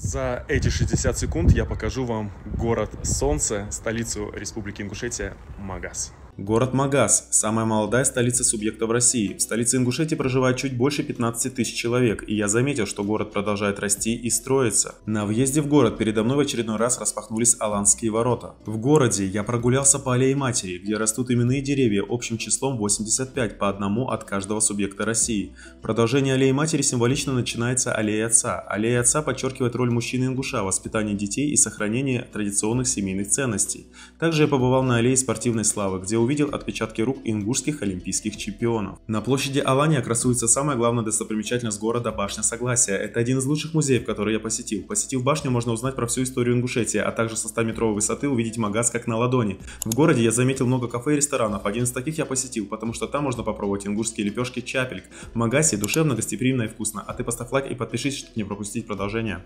За эти 60 секунд я покажу вам город Солнце, столицу Республики Ингушетия Магас. Город Магас – самая молодая столица субъекта в России. В столице Ингушетии проживает чуть больше 15 тысяч человек, и я заметил, что город продолжает расти и строиться. На въезде в город передо мной в очередной раз распахнулись Аланские ворота. В городе я прогулялся по аллее Матери, где растут именные деревья общим числом 85, по одному от каждого субъекта России. Продолжение аллеи Матери символично начинается аллея Отца. Аллея Отца подчеркивает роль мужчины-ингуша в воспитании детей и сохранении традиционных семейных ценностей. Также я побывал на аллее спортивной славы, где увидел отпечатки рук ингушских олимпийских чемпионов. На площади Алания красуется самая главная достопримечательность города – Башня Согласия. Это один из лучших музеев, который я посетил. Посетив башню, можно узнать про всю историю Ингушетии, а также со 100-метровой высоты увидеть Магас как на ладони. В городе я заметил много кафе и ресторанов. Один из таких я посетил, потому что там можно попробовать ингушские лепешки чапельк. В Магасе душевно, гостеприимно и вкусно. А ты поставь лайк и подпишись, чтобы не пропустить продолжение.